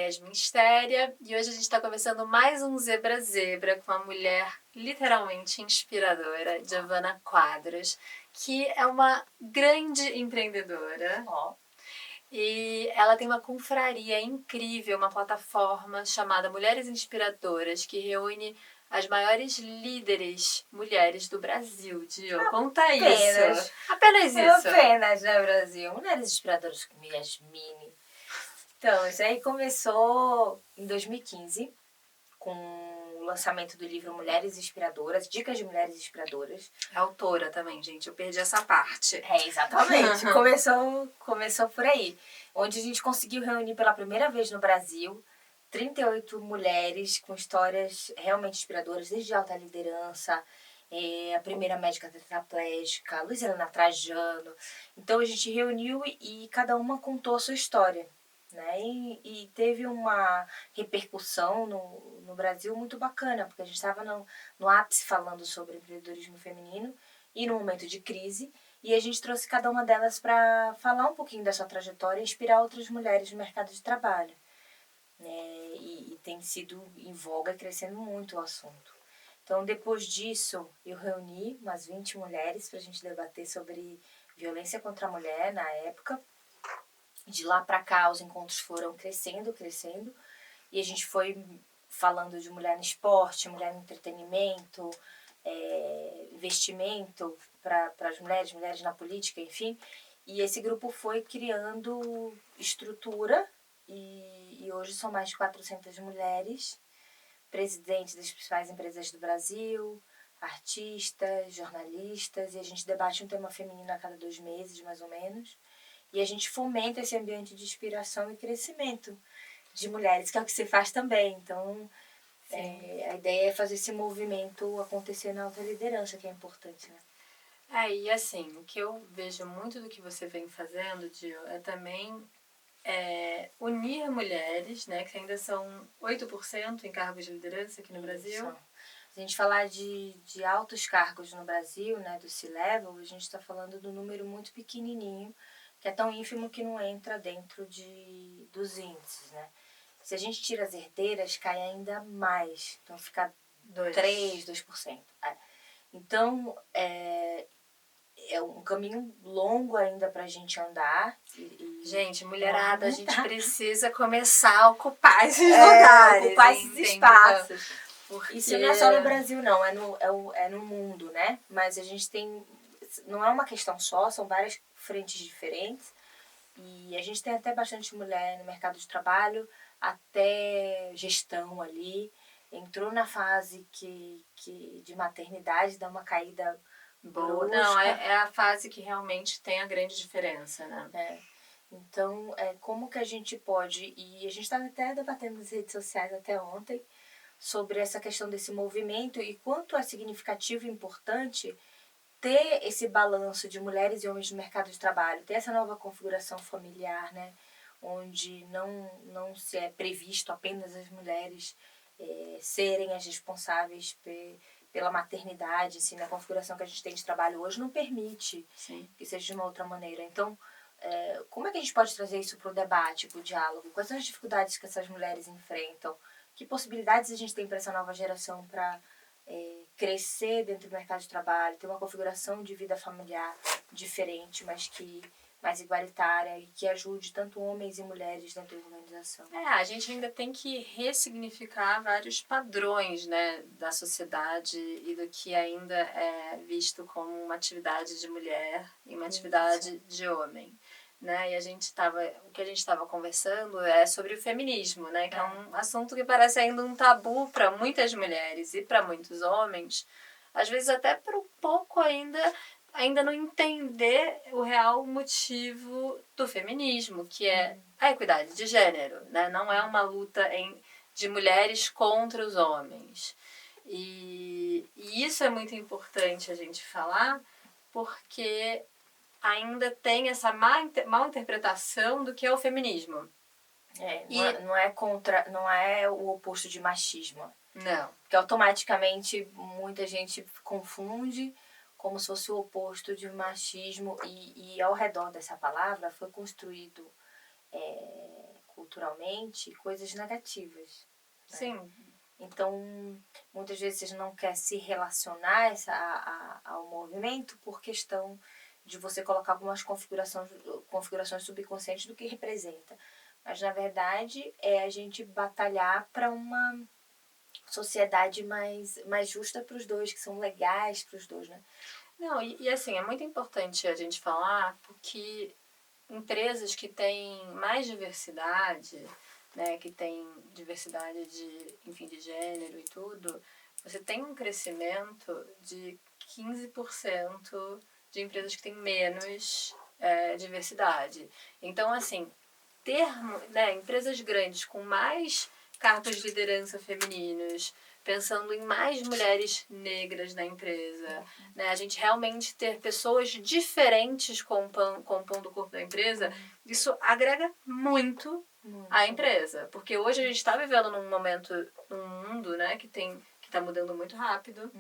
Yasmin Stéria e hoje a gente está começando mais um Zebra Zebra com uma mulher literalmente inspiradora, Giovana Quadros, que é uma grande empreendedora. E ela tem uma confraria incrível, uma plataforma chamada Mulheres Inspiradoras, que reúne as maiores líderes mulheres do Brasil. Dio, conta isso. Apenas isso. Apenas, né, Brasil? Mulheres Inspiradoras com Yasmin. Então, isso aí começou em 2015, com o lançamento do livro Mulheres Inspiradoras, Dicas de Mulheres Inspiradoras. É autora também, gente, eu perdi essa parte. Exatamente. começou por aí. Onde a gente conseguiu reunir pela primeira vez no Brasil 38 mulheres com histórias realmente inspiradoras, desde alta liderança, a primeira médica tetraplégica, Luiz Helena Trajano. Então a gente reuniu e cada uma contou a sua história. Né? E teve uma repercussão no Brasil muito bacana, porque a gente estava no ápice falando sobre empreendedorismo feminino e no momento de crise, e a gente trouxe cada uma delas para falar um pouquinho da sua trajetória e inspirar outras mulheres no mercado de trabalho. E tem sido em voga, crescendo muito o assunto. Então, depois disso, eu reuni umas 20 mulheres para a gente debater sobre violência contra a mulher na época. De lá para cá, os encontros foram crescendo, e a gente foi falando de mulher no esporte, mulher no entretenimento, investimento para as mulheres na política, enfim. E esse grupo foi criando estrutura e hoje são mais de 400 mulheres, presidentes das principais empresas do Brasil, artistas, jornalistas, e a gente debate um tema feminino a cada 2 meses, mais ou menos. E a gente fomenta esse ambiente de inspiração e crescimento de mulheres, que é o que você faz também. Então, a ideia é fazer esse movimento acontecer na alta liderança, que é importante, né? E assim, o que eu vejo muito do que você vem fazendo, Gil, é também unir mulheres, né, que ainda são 8% em cargos de liderança aqui no Brasil. Se a gente falar de altos cargos no Brasil, né, do C-Level, a gente está falando do número muito pequenininho, que é tão ínfimo que não entra dentro dos índices, né? Se a gente tira as herdeiras, cai ainda mais. Então, fica 2%. Então, é um caminho longo ainda pra gente andar. Gente, mulherada, a gente precisa começar a ocupar esses lugares. Ocupar esses espaços. Porque... Isso não é só no Brasil, não. É no mundo, né? Mas a gente tem... Não é uma questão só, são várias frentes diferentes. E a gente tem até bastante mulher no mercado de trabalho, até gestão ali. Entrou na fase que de maternidade, dá uma caída boa. Não, é a fase que realmente tem a grande diferença, né? Então, como que a gente pode... E a gente estava até debatendo nas redes sociais até ontem sobre essa questão desse movimento e quanto é significativo e importante ter esse balanço de mulheres e homens no mercado de trabalho, ter essa nova configuração familiar, né? Onde não se é previsto apenas as mulheres serem as responsáveis pela maternidade, assim, na configuração que a gente tem de trabalho hoje, não permite que seja de uma outra maneira. Então, como é que a gente pode trazer isso para o debate, para o diálogo? Quais são as dificuldades que essas mulheres enfrentam? Que possibilidades a gente tem para essa nova geração para crescer dentro do mercado de trabalho, ter uma configuração de vida familiar diferente, mas que mais igualitária e que ajude tanto homens e mulheres dentro da organização. A gente ainda tem que ressignificar vários padrões, né, da sociedade e do que ainda é visto como uma atividade de mulher e uma atividade de homem. Né? E o que a gente estava conversando é sobre o feminismo, né? Que é um assunto que parece ainda um tabu para muitas mulheres e para muitos homens, às vezes até por um pouco ainda não entender o real motivo do feminismo, que é a equidade de gênero, né? Não é uma luta de mulheres contra os homens. E isso é muito importante a gente falar, porque ainda tem essa mal interpretação do que é o feminismo. Não é o oposto de machismo. Não. Porque automaticamente muita gente confunde como se fosse o oposto de machismo e ao redor dessa palavra foi construído culturalmente coisas negativas. Sim. Então, muitas vezes você não quer se relacionar ao movimento por questão de você colocar algumas configurações subconscientes do que representa. Mas, na verdade, é a gente batalhar para uma sociedade mais justa para os dois, que são legais para os dois, né? Não, e assim, é muito importante a gente falar porque empresas que têm mais diversidade, né, que têm diversidade enfim, de gênero e tudo, você tem um crescimento de 15% de empresas que têm menos diversidade. Então, assim, né, empresas grandes com mais cargos de liderança femininos, pensando em mais mulheres negras na empresa, né? A gente realmente ter pessoas diferentes compondo o corpo da empresa, isso agrega muito à empresa. Porque hoje a gente está vivendo num mundo, né, que está mudando muito rápido.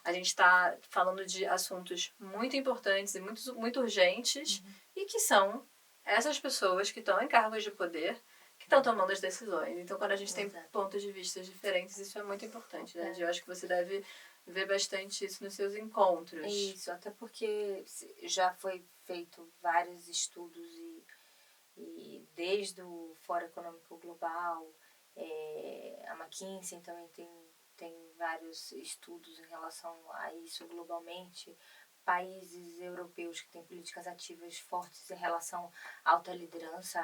A gente está falando de assuntos muito importantes e muito urgentes e que são essas pessoas que estão em cargos de poder que estão tomando as decisões. Então, quando a gente tem pontos de vista diferentes, isso é muito importante, né? Eu acho que você deve ver bastante isso nos seus encontros. Isso, até porque já foi feito vários estudos e desde o Fórum Econômico Global, a McKinsey também tem vários estudos em relação a isso globalmente. Países europeus que têm políticas ativas fortes em relação à alta liderança,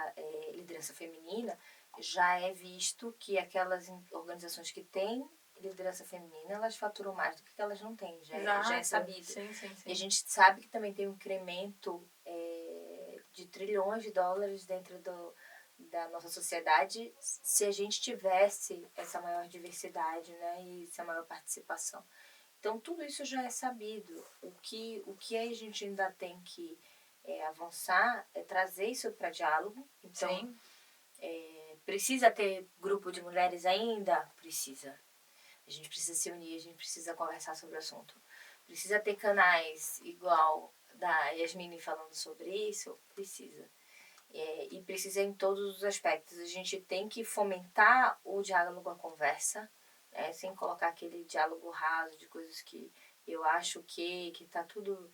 liderança feminina, já é visto que aquelas organizações que têm liderança feminina, elas faturam mais do que elas não têm, já é sabido. Sim. E a gente sabe que também tem um incremento de trilhões de dólares dentro da nossa sociedade se a gente tivesse essa maior diversidade, né, e essa maior participação. Então, tudo isso já é sabido. O que a gente ainda tem que avançar é trazer isso para diálogo. Então, precisa ter grupo de mulheres ainda? Precisa. A gente precisa se unir, a gente precisa conversar sobre o assunto. Precisa ter canais igual da Yasmine falando sobre isso? Precisa. E precisa em todos os aspectos. A gente tem que fomentar o diálogo, a conversa, sem colocar aquele diálogo raso de coisas que eu acho que tá tudo...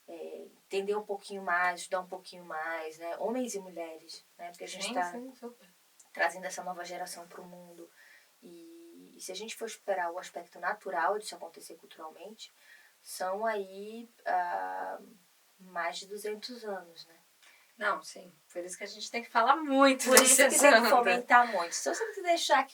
entender um pouquinho mais, estudar um pouquinho mais, né? Homens e mulheres, né? Porque a gente está trazendo essa nova geração para o mundo. E se a gente for esperar o aspecto natural disso acontecer culturalmente, são aí mais de 200 anos, né? Não, sim. Por isso que a gente tem que falar muito. Por isso que tem que fomentar muito. Se você não deixar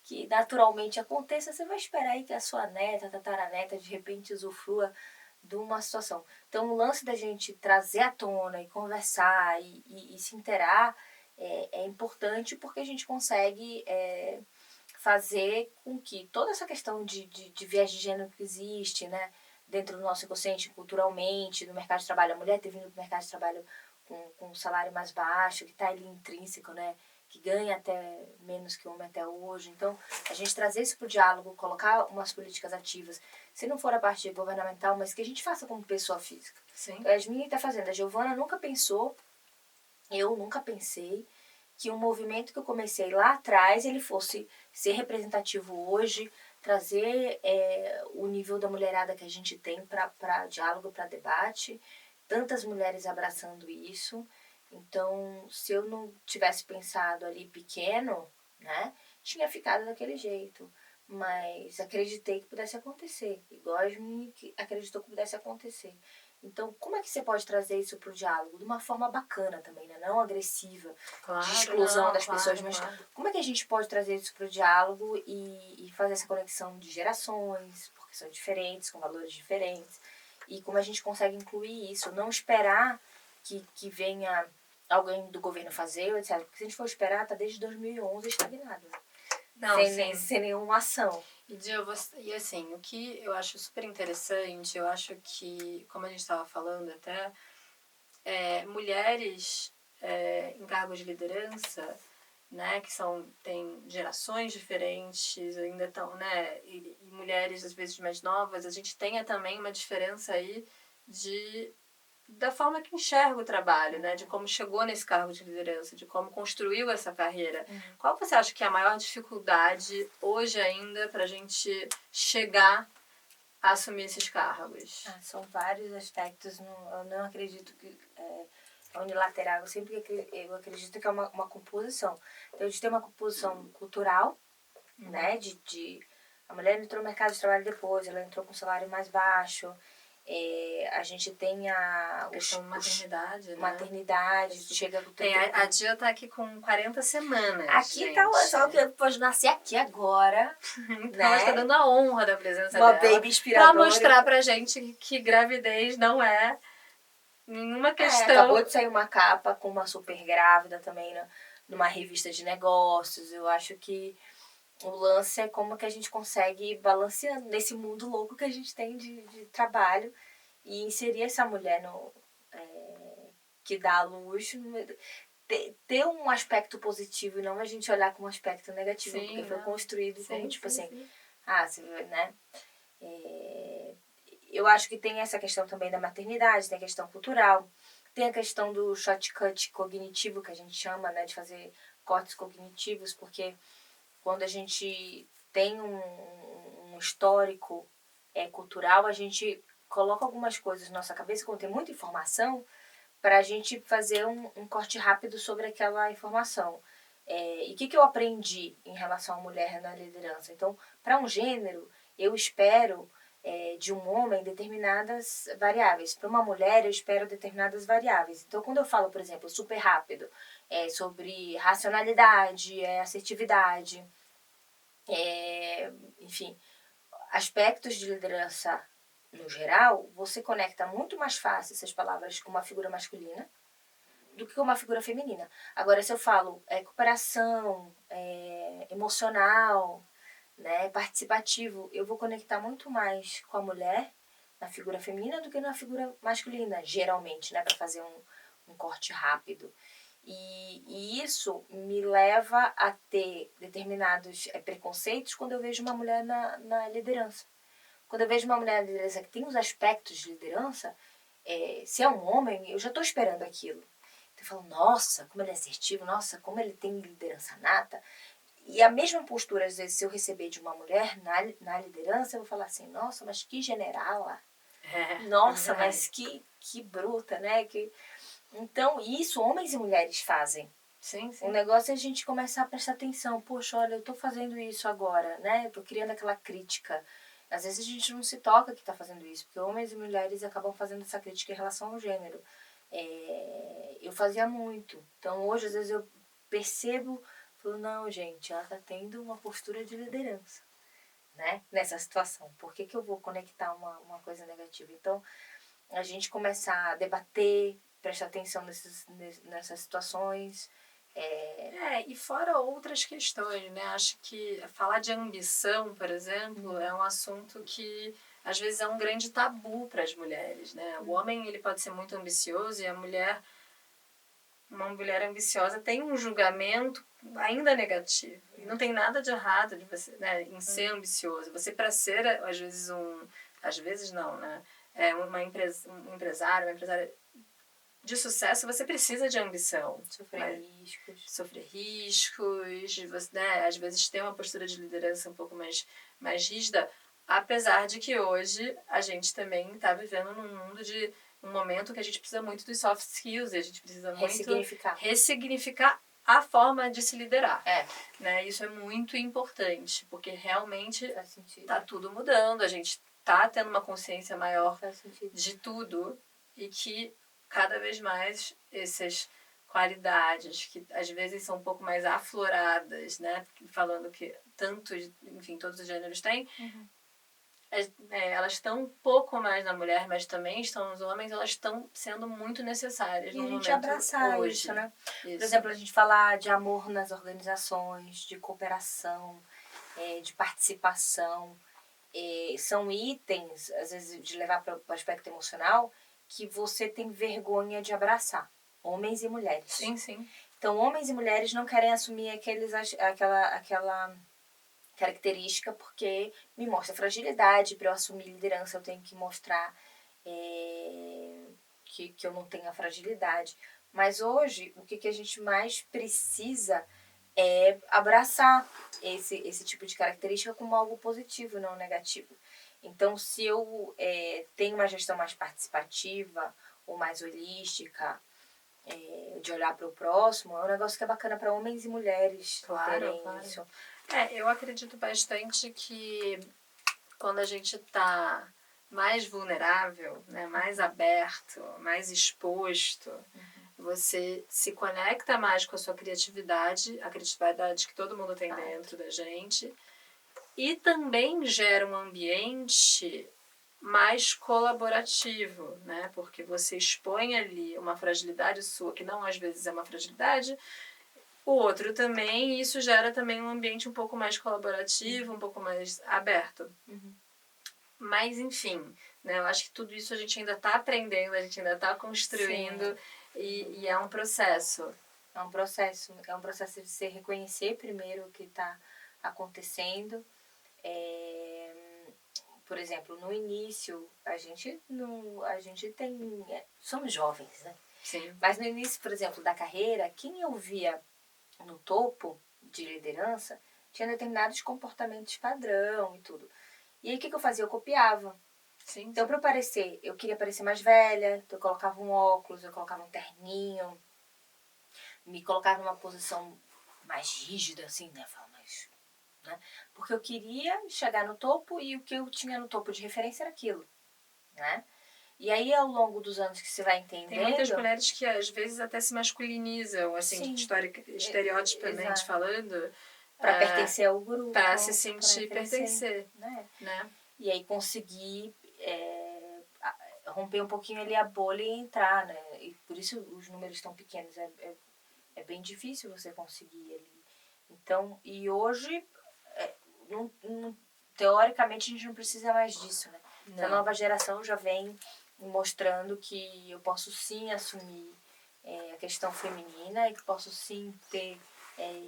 que naturalmente aconteça, você vai esperar aí que a sua neta, tataraneta, de repente usufrua de uma situação. Então, o lance da gente trazer à tona e conversar e se interar é importante porque a gente consegue fazer com que toda essa questão de viés de gênero que existe, né, dentro do nosso inconsciente, culturalmente, no mercado de trabalho, a mulher ter vindo para o mercado de trabalho com um salário mais baixo, que está ali intrínseco, né, que ganha até menos que o homem até hoje. Então, a gente trazer isso para o diálogo, colocar umas políticas ativas, se não for a parte governamental, mas que a gente faça como pessoa física. Sim. A Yasmine está fazendo, a Giovana nunca pensou, eu nunca pensei, que um movimento que eu comecei lá atrás, ele fosse ser representativo hoje, trazer o nível da mulherada que a gente tem para diálogo, para debate, tantas mulheres abraçando isso. Então, se eu não tivesse pensado ali pequeno, né, tinha ficado daquele jeito. Mas acreditei que pudesse acontecer, igual a Yasmine acreditou que pudesse acontecer. Então, como é que você pode trazer isso para o diálogo? De uma forma bacana também, né? Não agressiva, de exclusão das pessoas, mas como é que a gente pode trazer isso para o diálogo e fazer essa conexão de gerações, porque são diferentes, com valores diferentes, e como a gente consegue incluir isso, não esperar que venha alguém do governo fazer, etc. Porque se a gente for esperar, tá desde 2011 estagnado, né? Não, sem nenhuma ação. E assim, o que eu acho super interessante, eu acho que, como a gente estava falando até, mulheres em cargos de liderança, né, que têm gerações diferentes, ainda estão, né, e mulheres às vezes mais novas, a gente tem também uma diferença aí de da forma que enxerga o trabalho, né? De como chegou nesse cargo de liderança, de como construiu essa carreira. Qual você acha que é a maior dificuldade hoje ainda para a gente chegar a assumir esses cargos? São vários aspectos. Eu não acredito que é unilateral. Eu acredito que é uma composição. Então, a gente tem uma composição cultural, né? A mulher entrou no mercado de trabalho depois, ela entrou com um salário mais baixo. A gente tem a questão de maternidade, né? Maternidade, chega com tem a Dia tá aqui com 40 semanas. Aqui gente. tá só que pode nascer aqui agora. Então né? ela está dando a honra da presença uma dela. Baby inspiradora. Pra mostrar pra gente que gravidez não é nenhuma questão. Acabou de sair uma capa com uma super grávida também, né? Numa revista de negócios. Eu acho que o lance é como que a gente consegue ir balanceando nesse mundo louco que a gente tem de trabalho e inserir essa mulher que dá a luz, ter um aspecto positivo e não a gente olhar com um aspecto negativo, sim, porque foi construído como, tipo assim, você né? Eu acho que tem essa questão também da maternidade, tem a questão cultural, tem a questão do shortcut cognitivo, que a gente chama, né, de fazer cortes cognitivos, porque quando a gente tem um histórico cultural, a gente coloca algumas coisas na nossa cabeça, quando tem muita informação, para a gente fazer um corte rápido sobre aquela informação. E o que eu aprendi em relação à mulher na liderança? Então, para um gênero, eu espero de um homem determinadas variáveis. Para uma mulher, eu espero determinadas variáveis. Então, quando eu falo, por exemplo, super rápido, sobre racionalidade, assertividade, enfim, aspectos de liderança no geral, você conecta muito mais fácil essas palavras com uma figura masculina do que com uma figura feminina. Agora, se eu falo cooperação, emocional, né, participativo, eu vou conectar muito mais com a mulher na figura feminina do que na figura masculina, geralmente, né, para fazer um corte rápido. E isso me leva a ter determinados preconceitos quando eu vejo uma mulher na liderança. Quando eu vejo uma mulher na liderança que tem os aspectos de liderança, se é um homem, eu já estou esperando aquilo. Então eu falo, nossa, como ele é assertivo, nossa, como ele tem liderança nata. E a mesma postura, às vezes, se eu receber de uma mulher na liderança, eu vou falar assim, nossa, mas que generala. Nossa, mas que bruta, né? Então, isso homens e mulheres fazem. Sim. O negócio é a gente começar a prestar atenção. Poxa, olha, eu tô fazendo isso agora, né? Eu tô criando aquela crítica. Às vezes a gente não se toca que tá fazendo isso, porque homens e mulheres acabam fazendo essa crítica em relação ao gênero. Eu fazia muito. Então, hoje, às vezes, eu percebo, falo, não, gente, ela tá tendo uma postura de liderança, né? Nessa situação. Por que eu vou conectar uma coisa negativa? Então, a gente começar a debater, prestar atenção nessas situações. E fora outras questões, né? Acho que falar de ambição, por exemplo, é um assunto que às vezes é um grande tabu para as mulheres, né? O homem ele pode ser muito ambicioso e uma mulher ambiciosa tem um julgamento ainda negativo. E não tem nada de errado de você, né, em ser ambicioso. Você para ser às vezes não, né? Um empresário, uma empresária de sucesso, você precisa de ambição. Sofrer riscos, você, né, às vezes ter uma postura de liderança um pouco mais rígida, apesar de que hoje a gente também está vivendo num mundo de um momento que a gente precisa muito dos soft skills, e a gente precisa muito ressignificar a forma de se liderar. Né? Isso é muito importante, porque realmente está tudo mudando, a gente está tendo uma consciência maior de tudo e que cada vez mais essas qualidades que às vezes são um pouco mais afloradas, né? Falando que todos os gêneros têm, elas estão um pouco mais na mulher, mas também estão nos homens, elas estão sendo muito necessárias no momento hoje. E a gente abraçar isso, né? Por exemplo, a gente falar de amor nas organizações, de cooperação, de participação, são itens, às vezes, de levar para o aspecto emocional, que você tem vergonha de abraçar, homens e mulheres. Sim. Então, homens e mulheres não querem assumir aquela característica porque me mostra fragilidade. Para eu assumir liderança, eu tenho que mostrar que eu não tenha fragilidade. Mas hoje, o que a gente mais precisa é abraçar esse tipo de característica como algo positivo, não negativo. Então, se eu tenho uma gestão mais participativa ou mais holística, de olhar para o próximo, é um negócio que é bacana para homens e mulheres terem isso. Eu acredito bastante que quando a gente está mais vulnerável, né, mais aberto, mais exposto, você se conecta mais com a sua criatividade, a criatividade que todo mundo tem dentro da gente, e também gera um ambiente mais colaborativo, né? Porque você expõe ali uma fragilidade sua, que não às vezes é uma fragilidade, o outro também, e isso gera também um ambiente um pouco mais colaborativo, um pouco mais aberto. Mas, enfim, né, eu acho que tudo isso a gente ainda está aprendendo, a gente ainda está construindo, e é um processo. É um processo de se reconhecer primeiro o que está acontecendo. Por exemplo, no início, a gente tem... somos jovens, né? Sim. Mas no início, por exemplo, da carreira, quem eu via no topo de liderança tinha determinados comportamentos padrão e tudo. E aí o que eu fazia? Eu copiava. Sim. Então, para eu queria parecer mais velha, então eu colocava um óculos, eu colocava um terninho, me colocava numa posição mais rígida, assim, né? Né? Porque eu queria chegar no topo e o que eu tinha no topo de referência era aquilo, né? E aí, ao longo dos anos que você vai entendendo... Tem muitas mulheres que, às vezes, até se masculinizam, assim, estereotipamente falando. Para pertencer ao grupo. Para se sentir pertencer. Né? E aí, conseguir romper um pouquinho ali a bolha e entrar, né? E por isso os números estão pequenos. É bem difícil você conseguir ali. Então, e hoje, teoricamente, a gente não precisa mais disso, né? Então, a nova geração já vem mostrando que eu posso sim assumir a questão feminina e que posso sim ter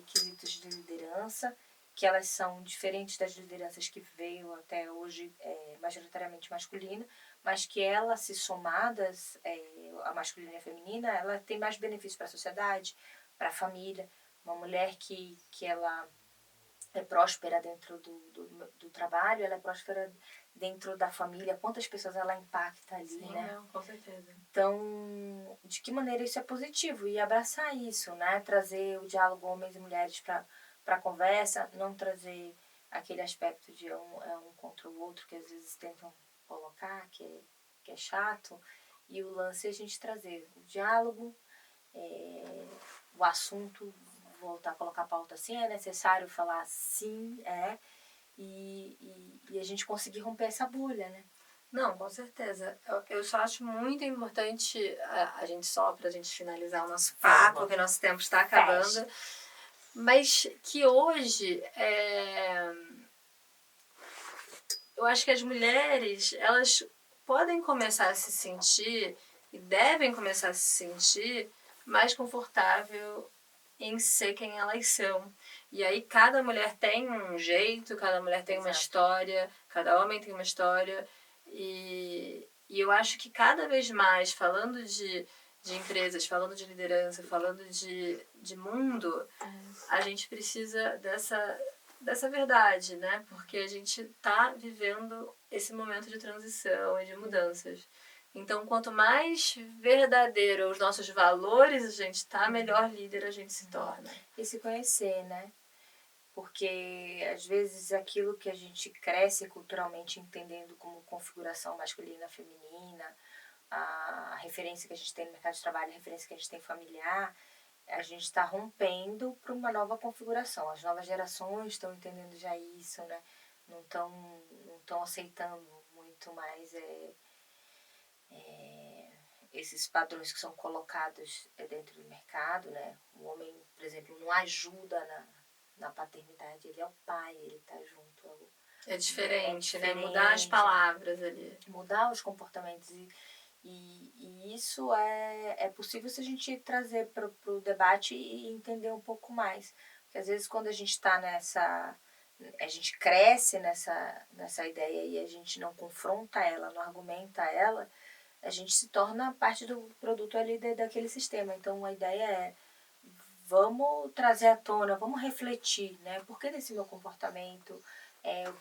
quesitos de liderança, que elas são diferentes das lideranças que veio até hoje majoritariamente masculina, mas que elas, se somadas, a masculina e a feminina, ela tem mais benefício para a sociedade, para a família. Uma mulher que ela é próspera dentro do trabalho, ela é próspera dentro da família, quantas pessoas ela impacta ali, sim, né? Não, com certeza. Então, de que maneira isso é positivo? E abraçar isso, né? Trazer o diálogo homens e mulheres para a conversa, não trazer aquele aspecto de um contra o outro que às vezes tentam colocar, que é chato. E o lance é a gente trazer o diálogo, o assunto, voltar a colocar a pauta assim, é necessário falar sim, e a gente conseguir romper essa bolha, né? Não, com certeza. Eu só acho muito importante a gente, só pra gente finalizar o nosso papo, porque nosso tempo está acabando, mas que hoje eu acho que as mulheres, elas podem começar a se sentir e devem começar a se sentir mais confortável em ser quem elas são. E aí cada mulher tem um jeito, cada mulher tem uma história, cada homem tem uma história. E eu acho que cada vez mais, falando de empresas, falando de liderança, falando de mundo, a gente precisa dessa verdade, né? Porque a gente está vivendo esse momento de transição e de mudanças. Então, quanto mais verdadeiro os nossos valores a gente está, melhor líder a gente se torna. E se conhecer, né? Porque, às vezes, aquilo que a gente cresce culturalmente entendendo como configuração masculina, feminina, a referência que a gente tem no mercado de trabalho, a referência que a gente tem familiar, a gente está rompendo para uma nova configuração. As novas gerações estão entendendo já isso, né? Não estão aceitando muito mais esses padrões que são colocados dentro do mercado, né? O homem, por exemplo, não ajuda na paternidade, ele é o pai, ele está junto. É diferente, né? Mudar as palavras ali. Mudar os comportamentos. E isso é possível se a gente trazer para o debate e entender um pouco mais. Porque às vezes quando a gente está a gente cresce nessa ideia e a gente não confronta ela, não argumenta ela, a gente se torna parte do produto ali daquele sistema. Então, a ideia é, vamos trazer à tona, vamos refletir, né? Por que desse meu comportamento?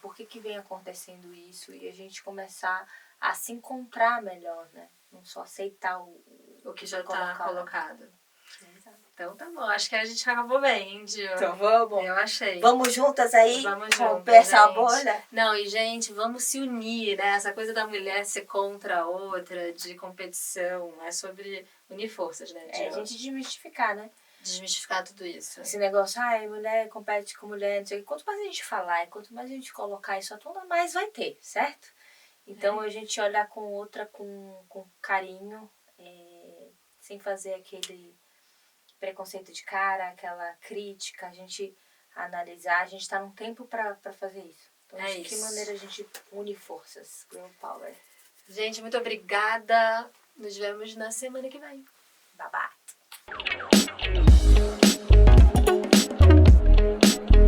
Por que vem acontecendo isso? E a gente começar a se encontrar melhor, né? Não só aceitar o que já está colocado. Exato. Então tá bom, acho que a gente acabou bem, hein, Gil? Então vamos. Eu achei. Vamos juntas aí? Vamos romper essa bolha? Não, e gente, vamos se unir, né? Essa coisa da mulher ser contra a outra, de competição, é sobre unir forças, né, Gil? A gente desmistificar, né? Desmistificar tudo isso. Esse negócio, mulher compete com mulher, não sei o quê. Quanto mais a gente falar e quanto mais a gente colocar isso à tona, mais vai ter, certo? Então a gente olhar com outra com carinho, sem fazer aquele preconceito de cara, aquela crítica, a gente analisar, a gente está num tempo para fazer isso. Então, de que maneira a gente une forças? Girl Power. Gente, muito obrigada. Nos vemos na semana que vem. Bye, bye.